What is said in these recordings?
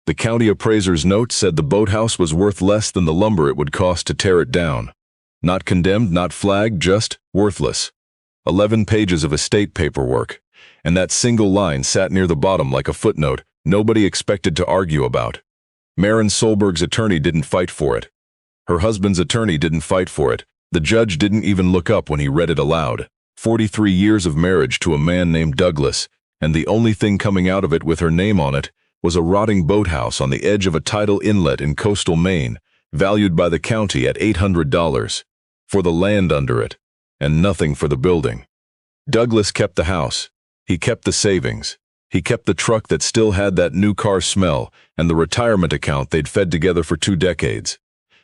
The county appraiser's note said the boathouse was worth less than the lumber it would cost to tear it down. Not condemned, not flagged, just worthless. 11 pages of estate paperwork, and that single line sat near the bottom like a footnote nobody expected to argue about. Maren Solberg's attorney didn't fight for it. Her husband's attorney didn't fight for it. The judge didn't even look up when he read it aloud. 43 years of marriage to a man named Douglas, and the only thing coming out of it with her name on it was a rotting boathouse on the edge of a tidal inlet in coastal Maine, valued by the county at $800 for the land under it, and nothing for the building. Douglas kept the house. He kept the savings. He kept the truck that still had that new car smell and the retirement account they'd fed together for 2 decades.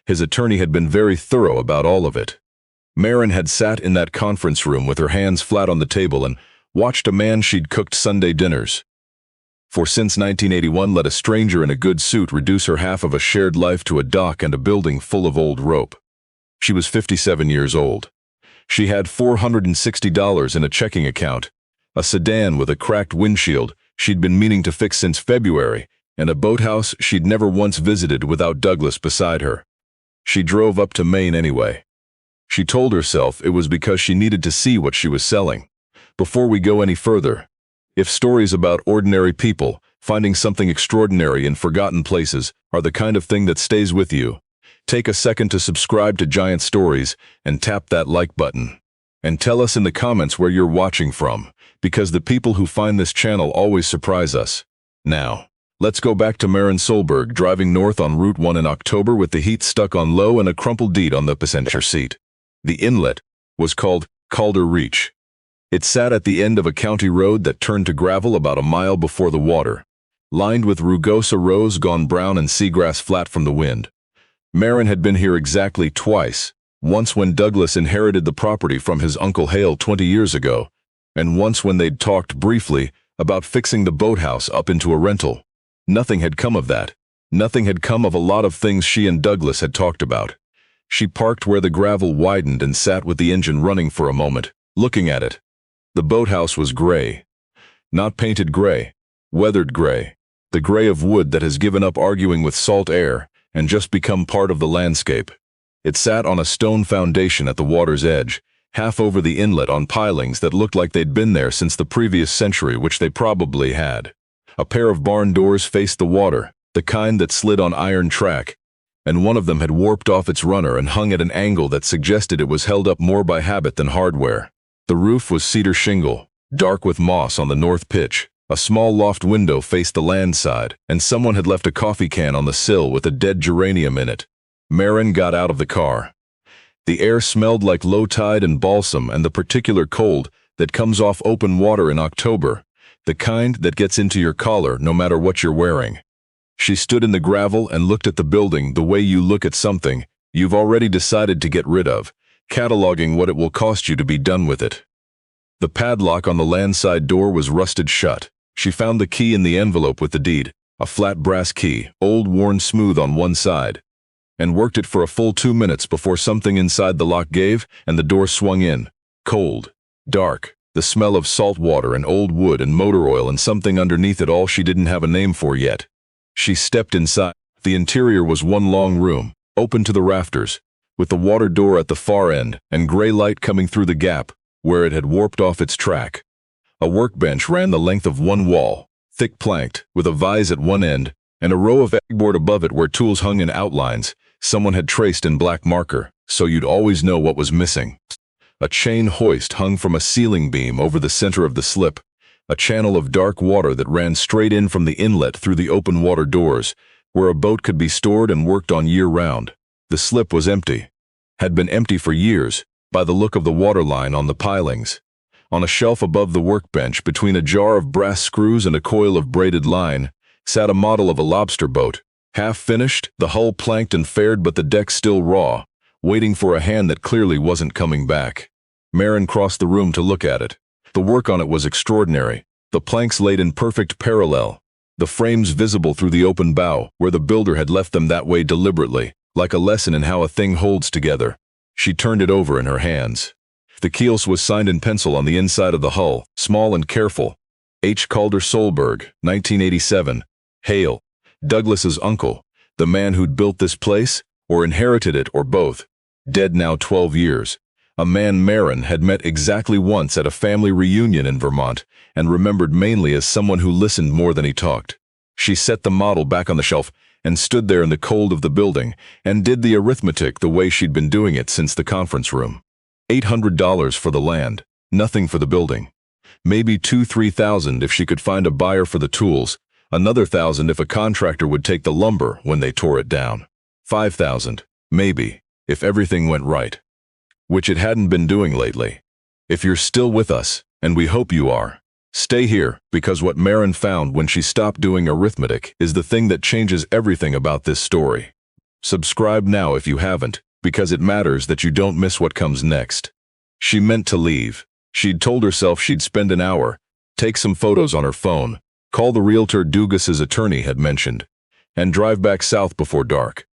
His attorney had been very thorough about all of it. Maren had sat in that conference room with her hands flat on the table and watched a man she'd cooked Sunday dinners for since 1981 let a stranger in a good suit reduce her half of a shared life to a dock and a building full of old rope. She was 57 years old. She had $460 in a checking account, a sedan with a cracked windshield she'd been meaning to fix since February, and a boathouse she'd never once visited without Douglas beside her. She drove up to Maine anyway. She told herself it was because she needed to see what she was selling. Before we go any further, if stories about ordinary people finding something extraordinary in forgotten places are the kind of thing that stays with you, take a second to subscribe to Giant Stories and tap that like button. And tell us in the comments where you're watching from, because the people who find this channel always surprise us. Now, let's go back to Maren Solberg driving north on Route 1 in October with the heat stuck on low and a crumpled deed on the passenger seat. The inlet was called Calder Reach. It sat at the end of a county road that turned to gravel about a mile before the water, lined with rugosa rose gone brown and seagrass flat from the wind. Maren had been here exactly twice, once when Douglas inherited the property from his Uncle Hale 20 years ago, and once when they'd talked briefly about fixing the boathouse up into a rental. Nothing had come of that. Nothing had come of a lot of things she and Douglas had talked about. She parked where the gravel widened and sat with the engine running for a moment, looking at it. The boathouse was gray. Not painted gray, weathered gray. The gray of wood that has given up arguing with salt air and just become part of the landscape. It sat on a stone foundation at the water's edge, half over the inlet on pilings that looked like they'd been there since the previous century, which they probably had. A pair of barn doors faced the water, the kind that slid on iron track, and one of them had warped off its runner and hung at an angle that suggested it was held up more by habit than hardware. The roof was cedar shingle, dark with moss on the north pitch. A small loft window faced the land side, and someone had left a coffee can on the sill with a dead geranium in it. Maren got out of the car. The air smelled like low tide and balsam and the particular cold that comes off open water in October, the kind that gets into your collar no matter what you're wearing. She stood in the gravel and looked at the building the way you look at something you've already decided to get rid of, cataloging what it will cost you to be done with it. The padlock on the landside door was rusted shut. She found the key in the envelope with the deed, a flat brass key, old worn smooth on one side, and worked it for a full 2 minutes before something inside the lock gave and the door swung in. Cold, dark, the smell of salt water and old wood and motor oil and something underneath it all she didn't have a name for yet. She stepped inside. The interior was one long room, open to the rafters, with the water door at the far end and gray light coming through the gap where it had warped off its track. A workbench ran the length of one wall, thick planked, with a vise at one end, and a row of eggboard above it where tools hung in outlines someone had traced in black marker, so you'd always know what was missing. A chain hoist hung from a ceiling beam over the center of the slip, a channel of dark water that ran straight in from the inlet through the open water doors, where a boat could be stored and worked on year-round. The slip was empty, had been empty for years, by the look of the water line on the pilings. On a shelf above the workbench, between a jar of brass screws and a coil of braided line, sat a model of a lobster boat, half finished, the hull planked and faired but the deck still raw, waiting for a hand that clearly wasn't coming back. Maren crossed the room to look at it. The work on it was extraordinary, the planks laid in perfect parallel, the frames visible through the open bow, where the builder had left them that way deliberately, like a lesson in how a thing holds together. She turned it over in her hands. The keels was signed in pencil on the inside of the hull, small and careful. H. Calder Solberg, 1987. Hale. Douglas's uncle, the man who'd built this place, or inherited it, or both, dead now 12 years. A man Maren had met exactly once at a family reunion in Vermont, and remembered mainly as someone who listened more than he talked. She set the model back on the shelf and stood there in the cold of the building and did the arithmetic the way she'd been doing it since the conference room. $800 for the land, nothing for the building. Maybe $2,000–3,000 if she could find a buyer for the tools, another $1,000 if a contractor would take the lumber when they tore it down. $5,000, maybe, if everything went right. Which it hadn't been doing lately. If you're still with us, and we hope you are, stay here, because what Maren found when she stopped doing arithmetic is the thing that changes everything about this story. Subscribe now if you haven't, because it matters that you don't miss what comes next. She meant to leave. She'd told herself she'd spend an hour, take some photos on her phone, call the realtor Douglas's attorney had mentioned, and drive back south before dark.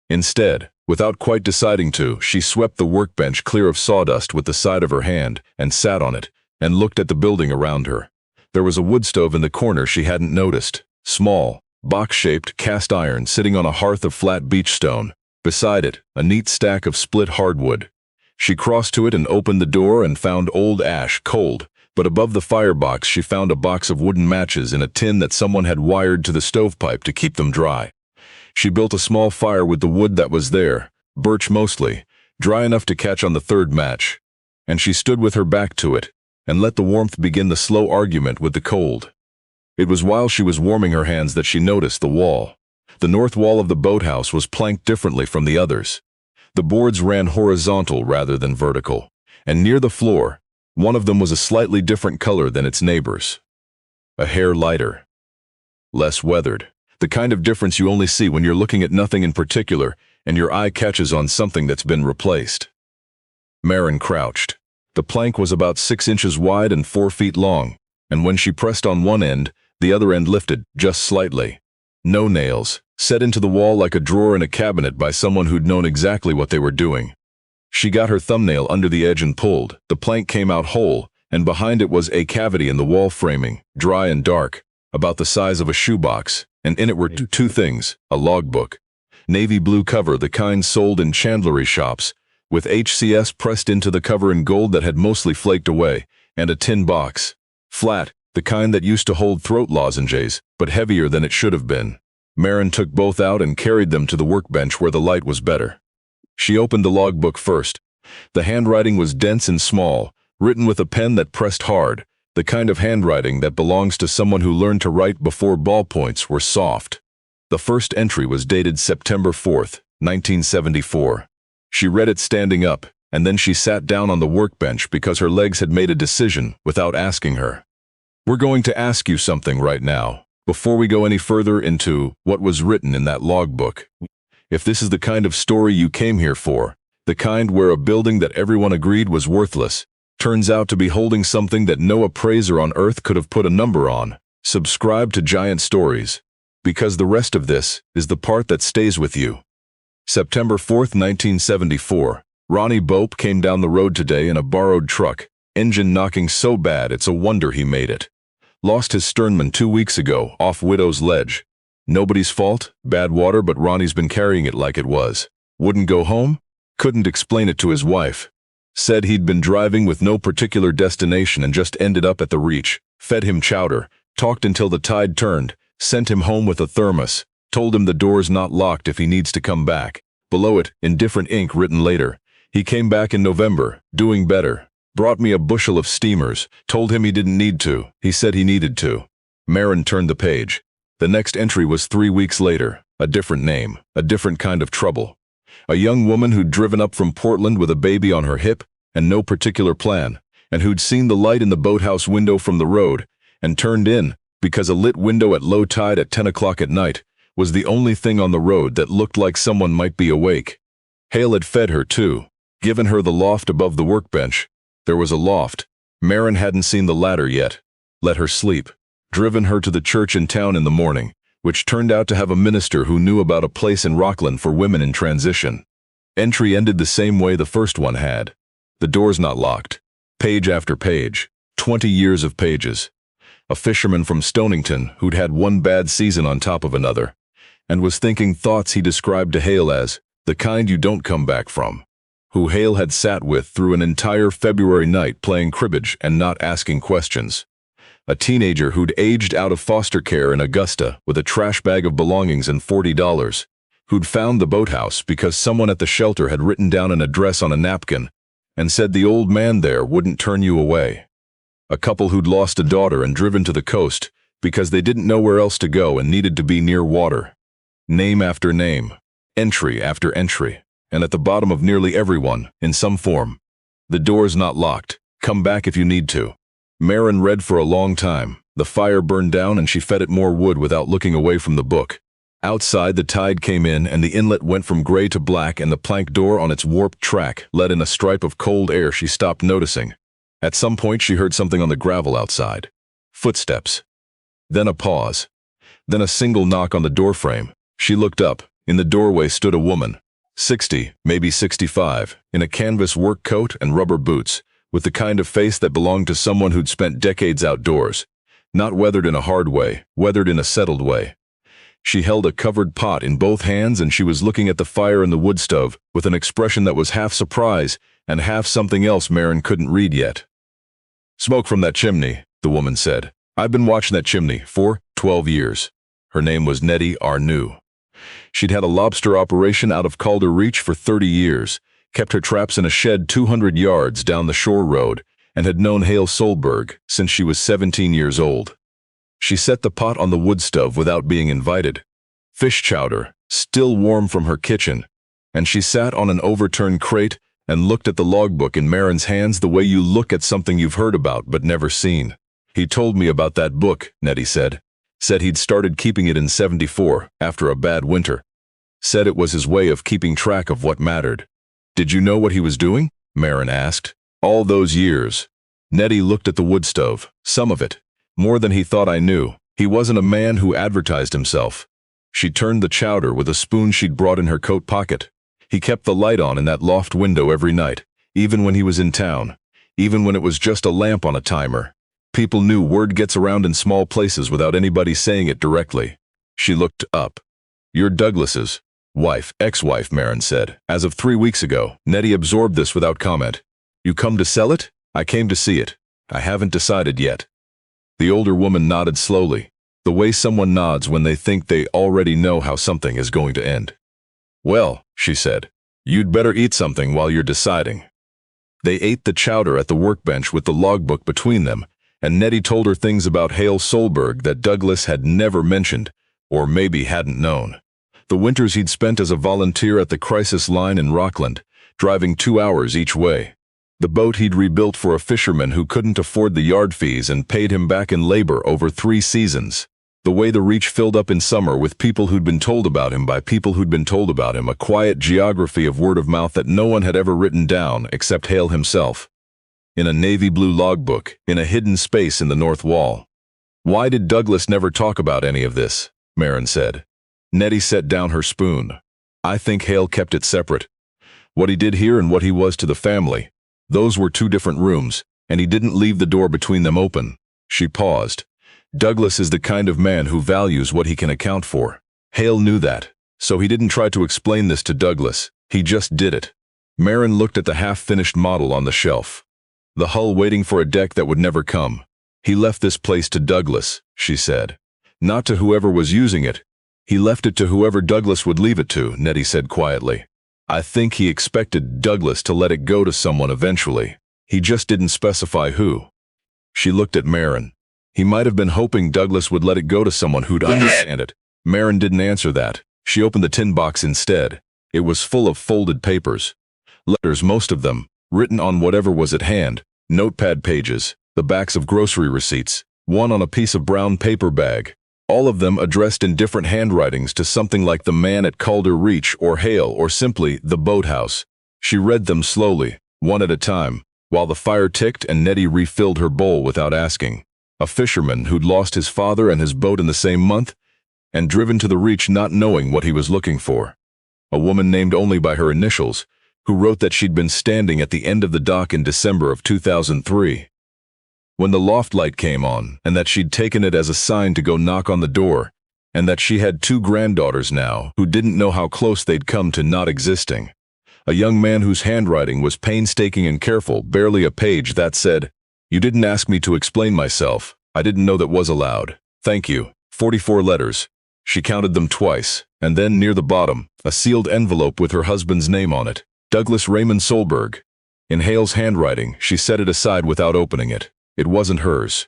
Instead, without quite deciding to, she swept the workbench clear of sawdust with the side of her hand and sat on it, and looked at the building around her. There was a wood stove in the corner she hadn't noticed, small, box-shaped cast iron sitting on a hearth of flat beach stone. Beside it, a neat stack of split hardwood. She crossed to it and opened the door and found old ash, cold, but above the firebox she found a box of wooden matches in a tin that someone had wired to the stovepipe to keep them dry. She built a small fire with the wood that was there, birch mostly, dry enough to catch on the third match, and she stood with her back to it, and let the warmth begin the slow argument with the cold. It was while she was warming her hands that she noticed the wall. The north wall of the boathouse was planked differently from the others. The boards ran horizontal rather than vertical, and near the floor, one of them was a slightly different color than its neighbors. A hair lighter. Less weathered. The kind of difference you only see when you're looking at nothing in particular and your eye catches on something that's been replaced. Maren crouched. The plank was about 6 inches wide and 4 feet long, and when she pressed on one end, the other end lifted, just slightly. No nails, set into the wall like a drawer in a cabinet by someone who'd known exactly what they were doing. She got her thumbnail under the edge and pulled. The plank came out whole, and behind it was a cavity in the wall framing, dry and dark, about the size of a shoebox, and in it were two things: a logbook, navy blue cover, the kind sold in chandlery shops, with HCS pressed into the cover in gold that had mostly flaked away, and a tin box, flat, the kind that used to hold throat lozenges, but heavier than it should have been. Maren took both out and carried them to the workbench where the light was better. She opened the logbook first. The handwriting was dense and small, written with a pen that pressed hard, the kind of handwriting that belongs to someone who learned to write before ballpoints were soft. The first entry was dated September 4th, 1974. She read it standing up, and then she sat down on the workbench because her legs had made a decision without asking her. "We're going to ask you something right now, before we go any further into what was written in that logbook. If this is the kind of story you came here for, the kind where a building that everyone agreed was worthless turns out to be holding something that no appraiser on earth could have put a number on, subscribe to Giant Stories, because the rest of this is the part that stays with you." September 4th, 1974. Ronnie Bope came down the road today in a borrowed truck, engine knocking so bad it's a wonder he made it. Lost his sternman 2 weeks ago, off Widow's Ledge. Nobody's fault, bad water, but Ronnie's been carrying it like it was. Wouldn't go home? Couldn't explain it to his wife. Said he'd been driving with no particular destination and just ended up at the Reach. Fed him chowder, talked until the tide turned, sent him home with a thermos, told him the door's not locked if he needs to come back. Below it, in different ink written later, he came back in November, doing better. Brought me a bushel of steamers, told him he didn't need to, he said he needed to. Maren turned the page. The next entry was 3 weeks later, a different name, a different kind of trouble. A young woman who'd driven up from Portland with a baby on her hip, and no particular plan, and who'd seen the light in the boathouse window from the road, and turned in, because a lit window at low tide at 10 o'clock at night was the only thing on the road that looked like someone might be awake. Hale had fed her too, given her the loft above the workbench. There was a loft. Maren hadn't seen the ladder yet. Let her sleep. Driven her to the church in town in the morning, which turned out to have a minister who knew about a place in Rockland for women in transition. Entry ended the same way the first one had. The door's not locked. Page after page. 20 years of pages. A fisherman from Stonington who'd had one bad season on top of another, and was thinking thoughts he described to Hale as the kind you don't come back from, who Hale had sat with through an entire February night playing cribbage and not asking questions. A teenager who'd aged out of foster care in Augusta with a trash bag of belongings and $40, who'd found the Boathouse because someone at the shelter had written down an address on a napkin and said the old man there wouldn't turn you away. A couple who'd lost a daughter and driven to the coast because they didn't know where else to go and needed to be near water. Name after name, entry after entry, and at the bottom of nearly everyone, in some form. The door's not locked. Come back if you need to. Maren read for a long time. The fire burned down and she fed it more wood without looking away from the book. Outside, the tide came in and the inlet went from gray to black, and the plank door on its warped track let in a stripe of cold air she stopped noticing. At some point she heard something on the gravel outside. Footsteps. Then a pause. Then a single knock on the doorframe. She looked up. In the doorway stood a woman, 60, maybe 65, in a canvas work coat and rubber boots, with the kind of face that belonged to someone who'd spent decades outdoors. Not weathered in a hard way, weathered in a settled way. She held a covered pot in both hands and she was looking at the fire in the wood stove with an expression that was half surprise and half something else Maren couldn't read yet. "Smoke from that chimney," the woman said. "I've been watching that chimney for 12 years. Her name was Nettie Arnoux. She'd had a lobster operation out of Calder Reach for 30 years, kept her traps in a shed 200 yards down the shore road, and had known Maren Solberg since she was 17 years old. She set the pot on the wood stove without being invited. Fish chowder, still warm from her kitchen, and she sat on an overturned crate and looked at the logbook in Maren's hands the way you look at something you've heard about but never seen. "He told me about that book," Nettie said. Said he'd started keeping it in '74, after a bad winter. Said it was his way of keeping track of what mattered. "Did you know what he was doing?" Maren asked. "All those years." Nettie looked at the wood stove. "Some of it. More than he thought I knew. He wasn't a man who advertised himself." She turned the chowder with a spoon she'd brought in her coat pocket. "He kept the light on in that loft window every night, even when he was in town, even when it was just a lamp on a timer. People knew word gets around in small places without anybody saying it directly." She looked up. "You're Douglas's wife, ex-wife," Maren said. "As of 3 weeks ago." Nettie absorbed this without comment. "You come to sell it?" "I came to see it. I haven't decided yet." The older woman nodded slowly, the way someone nods when they think they already know how something is going to end. "Well," she said, "you'd better eat something while you're deciding." They ate the chowder at the workbench with the logbook between them, and Nettie told her things about Maren Solberg that Douglas had never mentioned, or maybe hadn't known. The winters he'd spent as a volunteer at the crisis line in Rockland, driving 2 hours each way. The boat he'd rebuilt for a fisherman who couldn't afford the yard fees and paid him back in labor over 3 seasons. The way the Reach filled up in summer with people who'd been told about him by people who'd been told about him, a quiet geography of word of mouth that no one had ever written down except Hale himself. In a navy blue logbook, in a hidden space in the north wall. "Why did Douglas never talk about any of this?" Maren said. Nettie set down her spoon. "I think Hale kept it separate. What he did here and what he was to the family. Those were 2 different rooms, and he didn't leave the door between them open." She paused. "Douglas is the kind of man who values what he can account for. Hale knew that, so he didn't try to explain this to Douglas. He just did it." Maren looked at the half-finished model on the shelf. The hull waiting for a deck that would never come. "He left this place to Douglas," she said. "Not to whoever was using it. He left it to whoever Douglas would leave it to," Nettie said quietly. "I think he expected Douglas to let it go to someone eventually. He just didn't specify who." She looked at Maren. "He might have been hoping Douglas would let it go to someone who'd understand it." Maren didn't answer that. She opened the tin box instead. It was full of folded papers. Letters, most of them, written on whatever was at hand, notepad pages, the backs of grocery receipts, one on a piece of brown paper bag, all of them addressed in different handwritings to something like the man at Calder Reach or Hale or simply the Boathouse. She read them slowly, one at a time, while the fire ticked and Nettie refilled her bowl without asking. A fisherman who'd lost his father and his boat in the same month, and driven to the Reach not knowing what he was looking for. A woman named only by her initials, who wrote that she'd been standing at the end of the dock in December of 2003. When the loft light came on, and that she'd taken it as a sign to go knock on the door, and that she had 2 granddaughters now who didn't know how close they'd come to not existing. A young man whose handwriting was painstaking and careful, barely a page that said, "You didn't ask me to explain myself. I didn't know that was allowed. Thank you." 44 letters. She counted them twice, and then near the bottom, a sealed envelope with her husband's name on it, Douglas Raymond Solberg. In Hale's handwriting, she set it aside without opening it. It wasn't hers.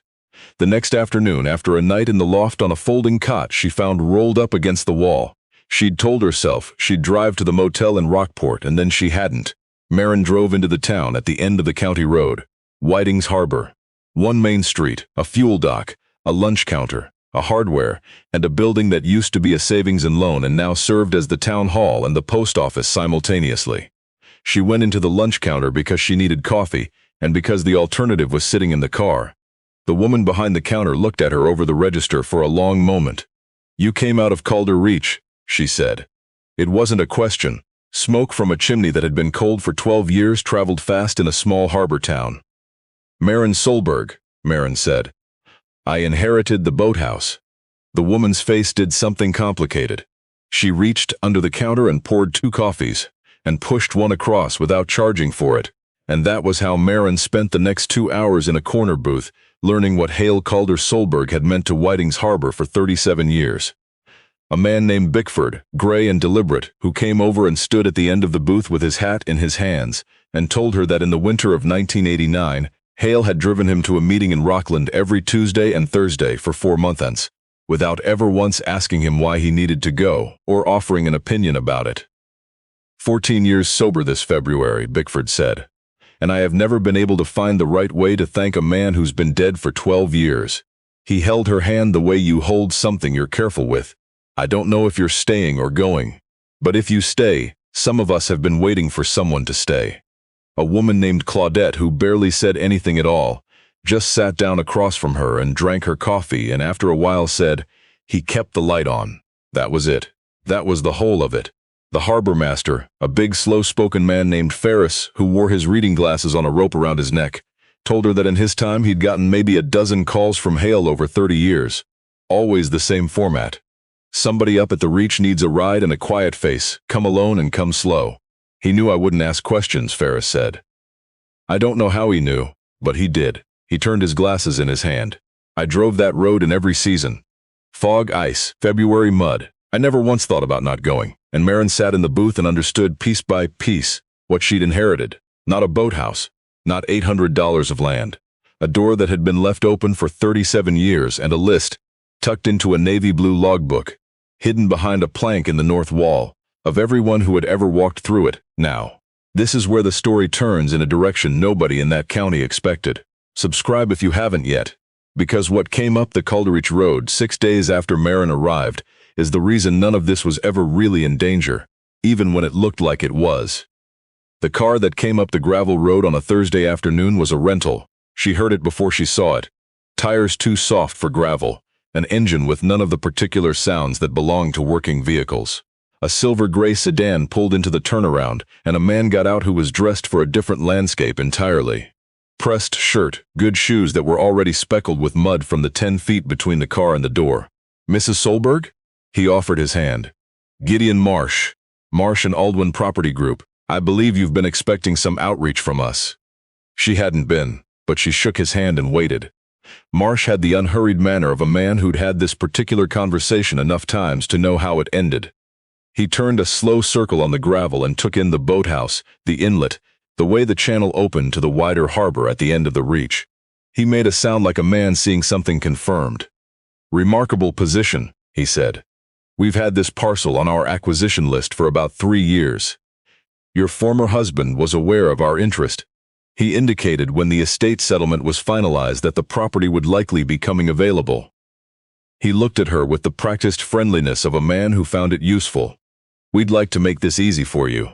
The next afternoon, after a night in the loft on a folding cot she found rolled up against the wall, she'd told herself she'd drive to the motel in Rockport, and then she hadn't. Maren drove into the town at the end of the county road. Whiting's Harbor. One main street, a fuel dock, a lunch counter, a hardware, and a building that used to be a savings and loan and now served as the town hall and the post office simultaneously. She went into the lunch counter because she needed coffee, and because the alternative was sitting in the car. The woman behind the counter looked at her over the register for a long moment. "You came out of Calder Reach," she said. It wasn't a question. Smoke from a chimney that had been cold for 12 years traveled fast in a small harbor town. "Maren Solberg," Maren said. "I inherited the Boathouse." The woman's face did something complicated. She reached under the counter and poured 2 coffees, and pushed one across without charging for it, and that was how Maren spent the next 2 hours in a corner booth, learning what Hale Calder Solberg had meant to Whiting's Harbor for 37 years. A man named Bickford, gray and deliberate, who came over and stood at the end of the booth with his hat in his hands, and told her that in the winter of 1989, Hale had driven him to a meeting in Rockland every Tuesday and Thursday for 4 months, without ever once asking him why he needed to go, or offering an opinion about it. 14 years sober this February, Bickford said, and I have never been able to find the right way to thank a man who's been dead for 12 years. He held her hand the way you hold something you're careful with. I don't know if you're staying or going, but if you stay, some of us have been waiting for someone to stay. A woman named Claudette, who barely said anything at all, just sat down across from her and drank her coffee, and after a while said, "He kept the light on." That was it. That was the whole of it. The harbor master, a big slow-spoken man named Ferris, who wore his reading glasses on a rope around his neck, told her that in his time he'd gotten maybe a dozen calls from Hale over 30 years. Always the same format. "Somebody up at the Reach needs a ride and a quiet face. Come alone and come slow." He knew I wouldn't ask questions, Ferris said. I don't know how he knew, but he did. He turned his glasses in his hand. I drove that road in every season. Fog, ice, February mud. I never once thought about not going, and Maren sat in the booth and understood piece by piece what she'd inherited. Not a boathouse, not $800 of land, a door that had been left open for 37 years, and a list, tucked into a navy blue logbook, hidden behind a plank in the north wall, of everyone who had ever walked through it. Now, this is where the story turns in a direction nobody in that county expected. Subscribe if you haven't yet, because what came up the Calder Reach road 6 days after Maren arrived is the reason none of this was ever really in danger, even when it looked like it was. The car that came up the gravel road on a Thursday afternoon was a rental. She heard it before she saw it. Tires too soft for gravel, an engine with none of the particular sounds that belong to working vehicles. A silver-gray sedan pulled into the turnaround, and a man got out who was dressed for a different landscape entirely. Pressed shirt, good shoes that were already speckled with mud from the 10 feet between the car and the door. "Mrs. Solberg?" He offered his hand. "Gideon Marsh. Marsh and Aldwin Property Group. I believe you've been expecting some outreach from us." She hadn't been, but she shook his hand and waited. Marsh had the unhurried manner of a man who'd had this particular conversation enough times to know how it ended. He turned a slow circle on the gravel and took in the boathouse, the inlet, the way the channel opened to the wider harbor at the end of the Reach. He made a sound like a man seeing something confirmed. "Remarkable position," he said. "We've had this parcel on our acquisition list for about 3 years. Your former husband was aware of our interest. He indicated when the estate settlement was finalized that the property would likely be coming available." He looked at her with the practiced friendliness of a man who found it useful. "We'd like to make this easy for you."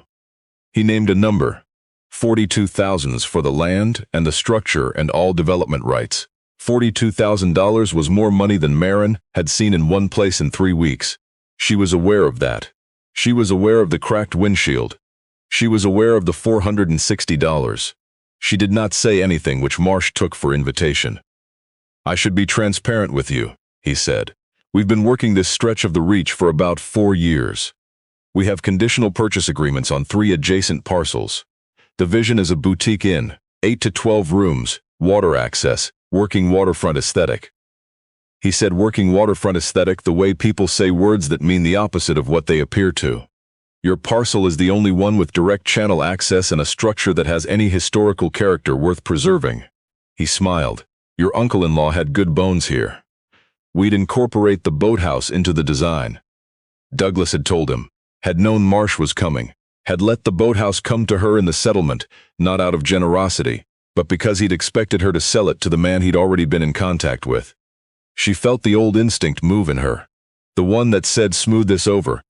He named a number. 42,000 for the land and the structure and all development rights. $42,000 was more money than Maren had seen in one place in 3 weeks. She was aware of that. She was aware of the cracked windshield. She was aware of the $460. She did not say anything, which Marsh took for invitation. "I should be transparent with you," he said. We've been working this stretch of the Reach for about 4 years. We have conditional purchase agreements on 3 adjacent parcels. The vision is a boutique inn, 8 to 12 rooms, water access, working waterfront aesthetic. He said working waterfront aesthetic the way people say words that mean the opposite of what they appear to. Your parcel is the only one with direct channel access and a structure that has any historical character worth preserving. He smiled. Your uncle-in-law had good bones here. We'd incorporate the boathouse into the design. Douglas had told him, had known Marsh was coming, had let the boathouse come to her in the settlement, not out of generosity, but because he'd expected her to sell it to the man he'd already been in contact with. She felt the old instinct move in her. The one that said smooth this over,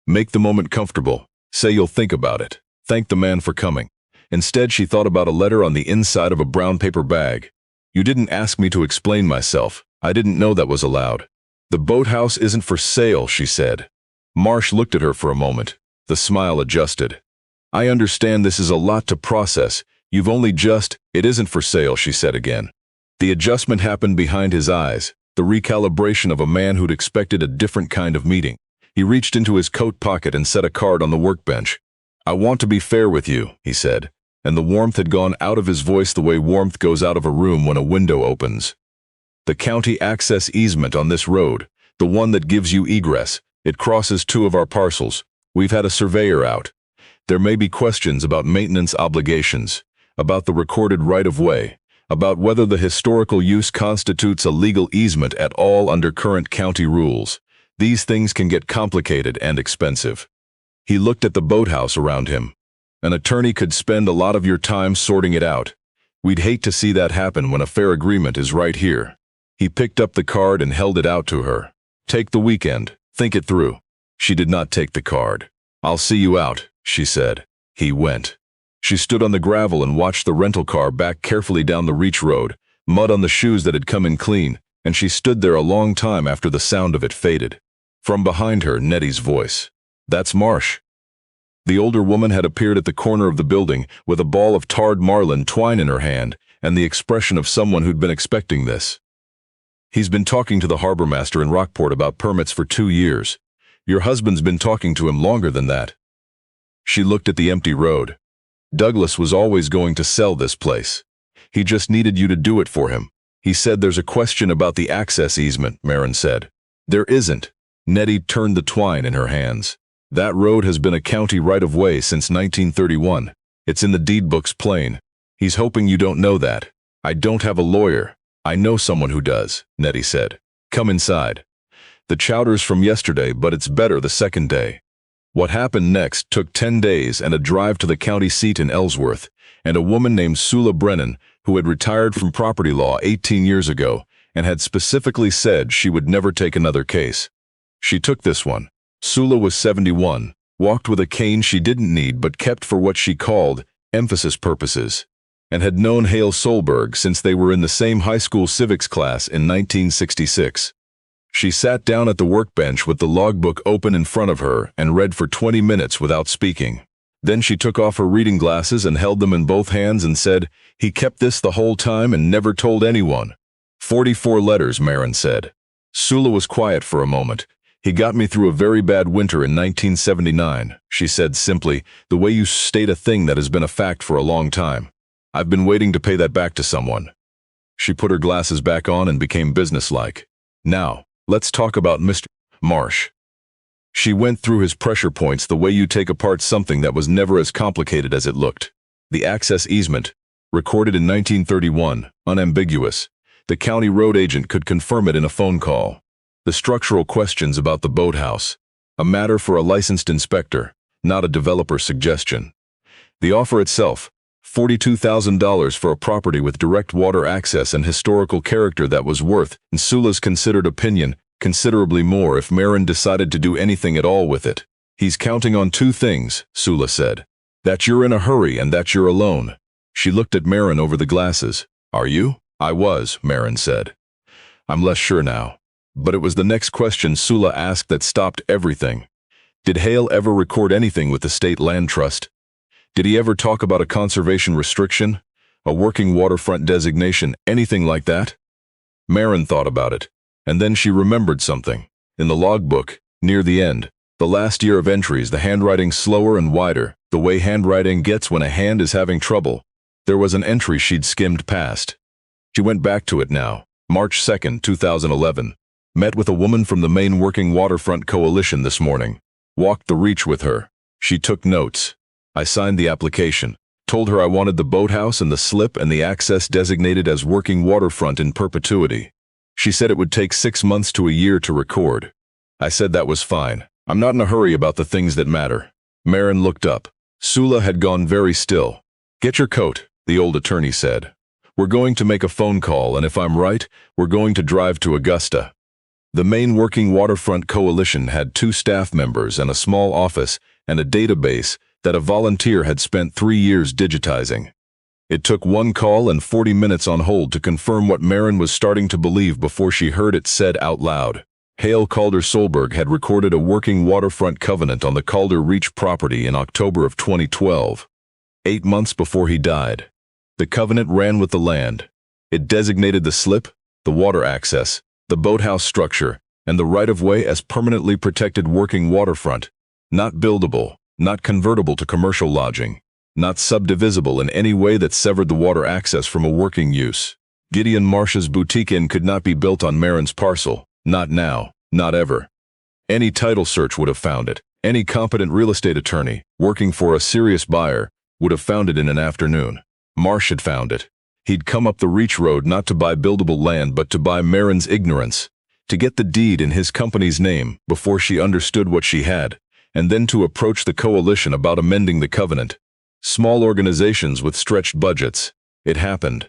make the moment comfortable, say you'll think about it, thank the man for coming. Instead she thought about a letter on the inside of a brown paper bag. You didn't ask me to explain myself. I didn't know that was allowed. The boathouse isn't for sale, she said. Marsh looked at her for a moment. The smile adjusted. I understand this is a lot to process. You've only just, it isn't for sale, she said again. The adjustment happened behind his eyes, the recalibration of a man who'd expected a different kind of meeting. He reached into his coat pocket and set a card on the workbench. I want to be fair with you, he said, and the warmth had gone out of his voice the way warmth goes out of a room when a window opens. The county access easement on this road, the one that gives you egress, it crosses 2 of our parcels. We've had a surveyor out. There may be questions about maintenance obligations, about the recorded right-of-way, about whether the historical use constitutes a legal easement at all under current county rules. These things can get complicated and expensive. He looked at the boathouse around him. An attorney could spend a lot of your time sorting it out. We'd hate to see that happen when a fair agreement is right here. He picked up the card and held it out to her. Take the weekend. Think it through. She did not take the card. I'll see you out, she said. He went. She stood on the gravel and watched the rental car back carefully down the Reach road, mud on the shoes that had come in clean, and she stood there a long time after the sound of it faded. From behind her, Nettie's voice. That's Marsh. The older woman had appeared at the corner of the building with a ball of tarred marlin twine in her hand and the expression of someone who'd been expecting this. He's been talking to the harbor master in Rockport about permits for 2 years. Your husband's been talking to him longer than that. She looked at the empty road. Douglas was always going to sell this place. He just needed you to do it for him. He said there's a question about the access easement, Maren said. There isn't. Nettie turned the twine in her hands. That road has been a county right-of-way since 1931. It's in the deed books plain. He's hoping you don't know that. I don't have a lawyer. I know someone who does, Nettie said. Come inside. The chowder's from yesterday, but it's better the second day. What happened next took 10 days and a drive to the county seat in Ellsworth, and a woman named Sula Brennan, who had retired from property law 18 years ago and had specifically said she would never take another case. She took this one. Sula was 71, walked with a cane she didn't need but kept for what she called emphasis purposes, and had known Maren Solberg since they were in the same high school civics class in 1966. She sat down at the workbench with the logbook open in front of her and read for 20 minutes without speaking. Then she took off her reading glasses and held them in both hands and said, he kept this the whole time and never told anyone. 44 letters, Maren said. Sula was quiet for a moment. He got me through a very bad winter in 1979, she said simply, the way you state a thing that has been a fact for a long time. I've been waiting to pay that back to someone. She put her glasses back on and became businesslike. Now, let's talk about Mr. Marsh. She went through his pressure points the way you take apart something that was never as complicated as it looked. The access easement, recorded in 1931, unambiguous. The county road agent could confirm it in a phone call. The structural questions about the boathouse, a matter for a licensed inspector, not a developer's suggestion. The offer itself, $42,000 for a property with direct water access and historical character that was worth, in Sula's considered opinion, considerably more if Maren decided to do anything at all with it. He's counting on 2 things, Sula said. That you're in a hurry and that you're alone. She looked at Maren over the glasses. Are you? I was, Maren said. I'm less sure now. But it was the next question Sula asked that stopped everything. Did Hale ever record anything with the State Land Trust? Did he ever talk about a conservation restriction? A working waterfront designation, anything like that? Maren thought about it, and then she remembered something. In the logbook, near the end, the last year of entries, the handwriting slower and wider, the way handwriting gets when a hand is having trouble. There was an entry she'd skimmed past. She went back to it now. March 2nd, 2011. Met with a woman from the Maine Working Waterfront Coalition this morning. Walked the reach with her. She took notes. I signed the application. Told her I wanted the boathouse and the slip and the access designated as working waterfront in perpetuity. She said it would take 6 months to a year to record. I said that was fine. I'm not in a hurry about the things that matter. Maren looked up. Sula had gone very still. Get your coat, the old attorney said. We're going to make a phone call, and if I'm right, we're going to drive to Augusta. The Maine Working Waterfront Coalition had 2 staff members and a small office and a database that a volunteer had spent 3 years digitizing. It took 1 call and 40 minutes on hold to confirm what Maren was starting to believe before she heard it said out loud. Calder Solberg had recorded a working waterfront covenant on the Calder Reach property in October of 2012, 8 months before he died. The covenant ran with the land. It designated the slip, the water access, the boathouse structure, and the right-of-way as permanently protected working waterfront, not buildable, not convertible to commercial lodging, not subdivisible in any way that severed the water access from a working use. Gideon Marsh's boutique inn could not be built on Maren's parcel, not now, not ever. Any title search would have found it. Any competent real estate attorney, working for a serious buyer, would have found it in an afternoon. Marsh had found it. He'd come up the Reach Road not to buy buildable land but to buy Maren's ignorance, to get the deed in his company's name before she understood what she had, and then to approach the coalition about amending the covenant. Small organizations with stretched budgets. It happened.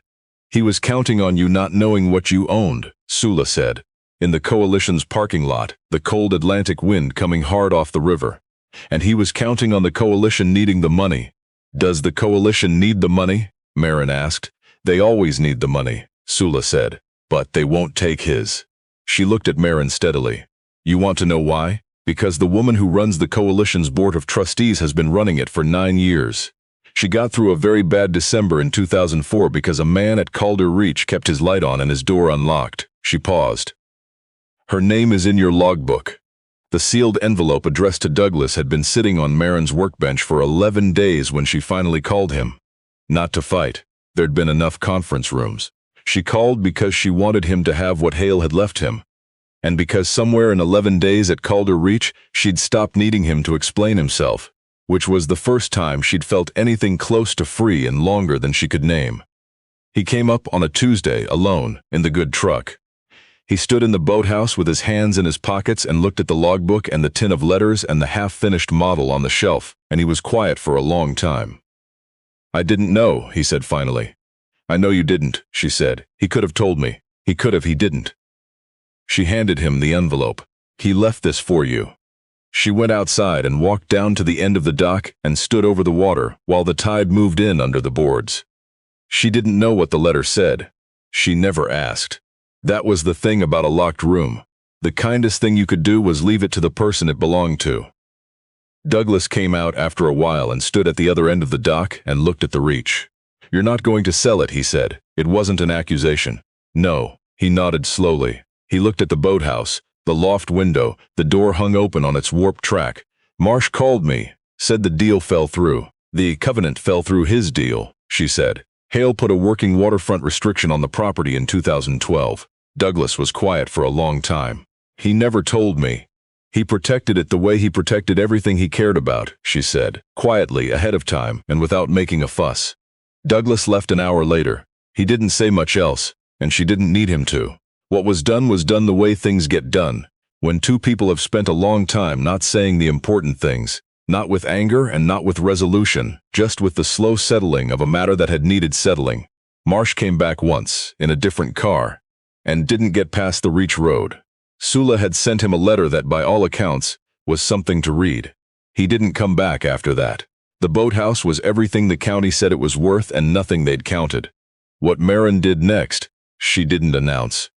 He was counting on you not knowing what you owned, Sula said. In the coalition's parking lot, the cold Atlantic wind coming hard off the river. And he was counting on the coalition needing the money. Does the coalition need the money? Maren asked. They always need the money, Sula said. But they won't take his. She looked at Maren steadily. You want to know why? Because the woman who runs the coalition's board of trustees has been running it for 9 years. She got through a very bad December in 2004 because a man at Calder Reach kept his light on and his door unlocked. She paused. Her name is in your logbook. The sealed envelope addressed to Douglas had been sitting on Maren's workbench for 11 days when she finally called him. Not to fight. There'd been enough conference rooms. She called because she wanted him to have what Hale had left him. And because somewhere in 11 days at Calder Reach, she'd stopped needing him to explain himself, which was the first time she'd felt anything close to free in longer than she could name. He came up on a Tuesday, alone, in the good truck. He stood in the boathouse with his hands in his pockets and looked at the logbook and the tin of letters and the half-finished model on the shelf, and he was quiet for a long time. I didn't know, he said finally. I know you didn't, she said. He could have told me. He could have, he didn't. She handed him the envelope. He left this for you. She went outside and walked down to the end of the dock and stood over the water while the tide moved in under the boards. She didn't know what the letter said. She never asked. That was the thing about a locked room. The kindest thing you could do was leave it to the person it belonged to. Douglas came out after a while and stood at the other end of the dock and looked at the Reach. You're not going to sell it, he said. It wasn't an accusation. No, he nodded slowly. He looked at the boathouse, the loft window, the door hung open on its warped track. Marsh called me, said the deal fell through. The covenant fell through his deal, she said. Hale put a working waterfront restriction on the property in 2012. Douglas was quiet for a long time. He never told me. He protected it the way he protected everything he cared about, she said, quietly, ahead of time, and without making a fuss. Douglas left an hour later. He didn't say much else, and she didn't need him to. What was done the way things get done, when 2 people have spent a long time not saying the important things, not with anger and not with resolution, just with the slow settling of a matter that had needed settling. Marsh came back once, in a different car, and didn't get past the Reach Road. Sula had sent him a letter that, by all accounts, was something to read. He didn't come back after that. The boathouse was everything the county said it was worth and nothing they'd counted. What Maren did next, she didn't announce.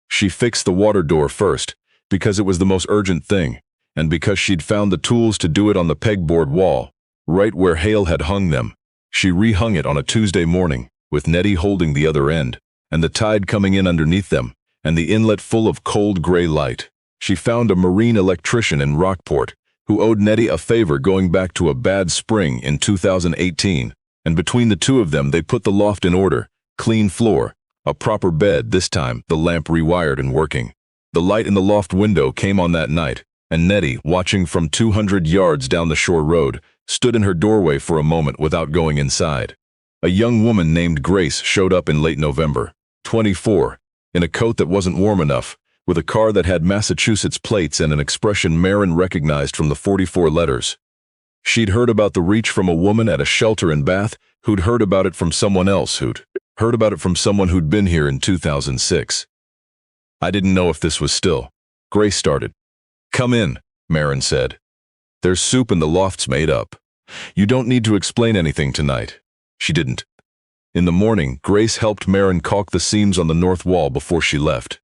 She fixed the water door first, because it was the most urgent thing, and because she'd found the tools to do it on the pegboard wall, right where Hale had hung them. She rehung it on a Tuesday morning, with Nettie holding the other end, and the tide coming in underneath them, and the inlet full of cold gray light. She found a marine electrician in Rockport who owed Nettie a favor going back to a bad spring in 2018, and between the two of them they put the loft in order, clean floor, a proper bed, this time the lamp rewired and working. The light in the loft window came on that night, and Nettie, watching from 200 yards down the shore road, stood in her doorway for a moment without going inside. A young woman named Grace showed up in late November, 24, in a coat that wasn't warm enough, with a car that had Massachusetts plates and an expression Maren recognized from the 44 letters. She'd heard about the Reach from a woman at a shelter in Bath who'd heard about it from someone else who'd heard about it from someone who'd been here in 2006. I didn't know if this was still. Grace started. "Come in," Maren said. "There's soup and the loft's made up. You don't need to explain anything tonight." She didn't. In the morning, Grace helped Maren caulk the seams on the north wall before she left.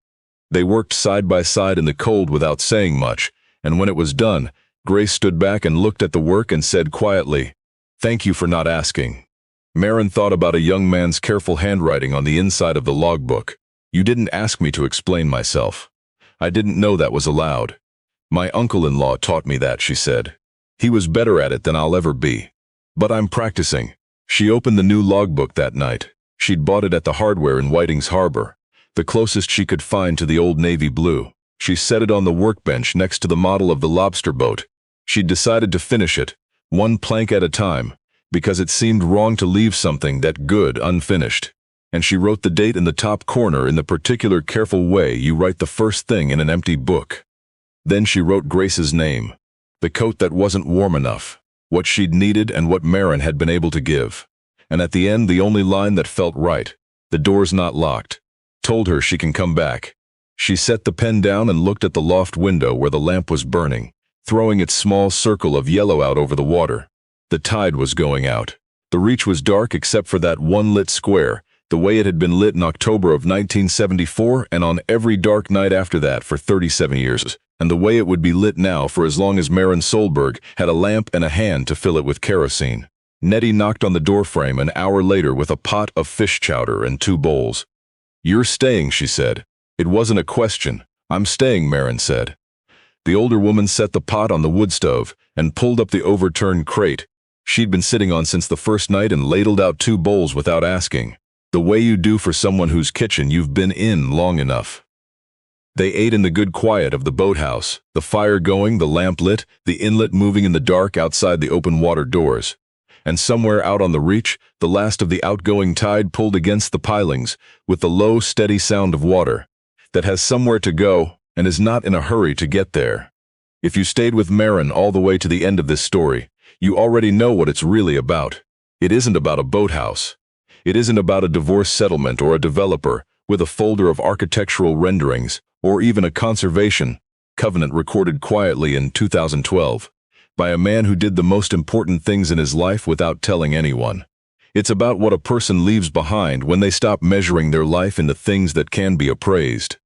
They worked side by side in the cold without saying much, and when it was done, Grace stood back and looked at the work and said quietly, "Thank you for not asking." Maren thought about a young man's careful handwriting on the inside of the logbook. "You didn't ask me to explain myself. I didn't know that was allowed. My uncle-in-law taught me that," she said. "He was better at it than I'll ever be. But I'm practicing." She opened the new logbook that night. She'd bought it at the hardware in Whiting's Harbor, the closest she could find to the old navy blue. She set it on the workbench next to the model of the lobster boat. She'd decided to finish it, one plank at a time, because it seemed wrong to leave something that good unfinished. And she wrote the date in the top corner in the particular careful way you write the first thing in an empty book. Then she wrote Grace's name, the coat that wasn't warm enough, what she'd needed and what Maren had been able to give. And at the end, the only line that felt right, "The door's not locked," told her she can come back. She set the pen down and looked at the loft window where the lamp was burning, throwing its small circle of yellow out over the water. The tide was going out. The Reach was dark except for that one lit square, the way it had been lit in October of 1974 and on every dark night after that for 37 years, and the way it would be lit now for as long as Maren Solberg had a lamp and a hand to fill it with kerosene. Nettie knocked on the doorframe an hour later with a pot of fish chowder and 2 bowls. "You're staying," she said. It wasn't a question. "I'm staying," Maren said. The older woman set the pot on the wood stove and pulled up the overturned crate she'd been sitting on since the first night and ladled out 2 bowls without asking, the way you do for someone whose kitchen you've been in long enough. They ate in the good quiet of the boathouse, the fire going, the lamp lit, the inlet moving in the dark outside the open water doors. And somewhere out on the Reach, the last of the outgoing tide pulled against the pilings with the low, steady sound of water that has somewhere to go and is not in a hurry to get there. If you stayed with Maren all the way to the end of this story, you already know what it's really about. It isn't about a boathouse. It isn't about a divorce settlement or a developer with a folder of architectural renderings or even a conservation covenant recorded quietly in 2012 by a man who did the most important things in his life without telling anyone. It's about what a person leaves behind when they stop measuring their life in the things that can be appraised.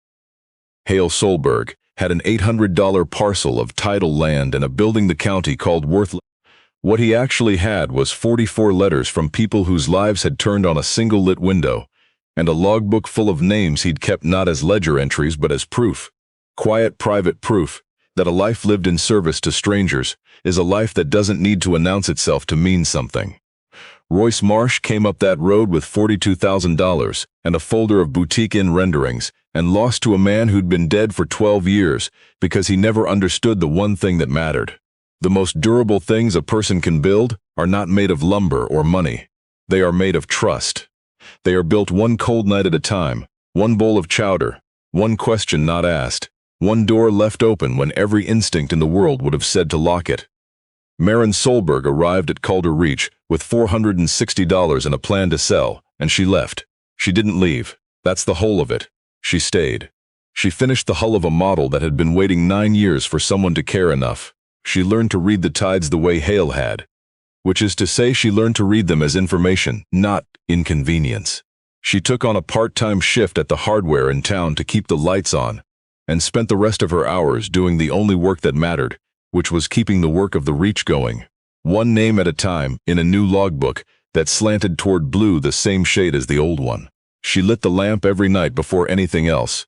Hale Solberg had an $800 parcel of tidal land and a building the county called worthless. What he actually had was 44 letters from people whose lives had turned on a single lit window, and a logbook full of names he'd kept not as ledger entries but as proof, quiet private proof, that a life lived in service to strangers is a life that doesn't need to announce itself to mean something. Royce Marsh came up that road with $42,000 and a folder of boutique inn renderings and lost to a man who'd been dead for 12 years because he never understood the one thing that mattered. The most durable things a person can build are not made of lumber or money. They are made of trust. They are built one cold night at a time, one bowl of chowder, one question not asked, one door left open when every instinct in the world would have said to lock it. Maren Solberg arrived at Calder Reach with $460 and a plan to sell, and she left. She didn't leave. That's the whole of it. She stayed. She finished the hull of a model that had been waiting 9 years for someone to care enough. She learned to read the tides the way Hale had, which is to say she learned to read them as information, not inconvenience. She took on a part-time shift at the hardware in town to keep the lights on, and spent the rest of her hours doing the only work that mattered, which was keeping the work of the Reach going, one name at a time in a new logbook that slanted toward blue the same shade as the old one. She lit the lamp every night before anything else.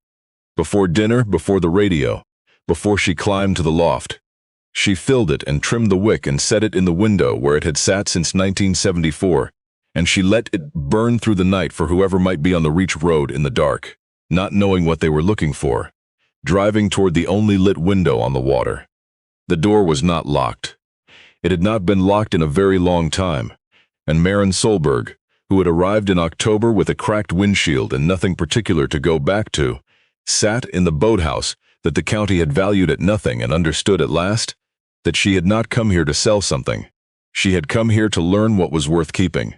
Before dinner, before the radio, before she climbed to the loft. She filled it and trimmed the wick and set it in the window where it had sat since 1974, and she let it burn through the night for whoever might be on the Reach road in the dark, not knowing what they were looking for, driving toward the only lit window on the water. The door was not locked. It had not been locked in a very long time, and Maren Solberg, who had arrived in October with a cracked windshield and nothing particular to go back to, sat in the boathouse that the county had valued at nothing and understood at last that she had not come here to sell something. She had come here to learn what was worth keeping.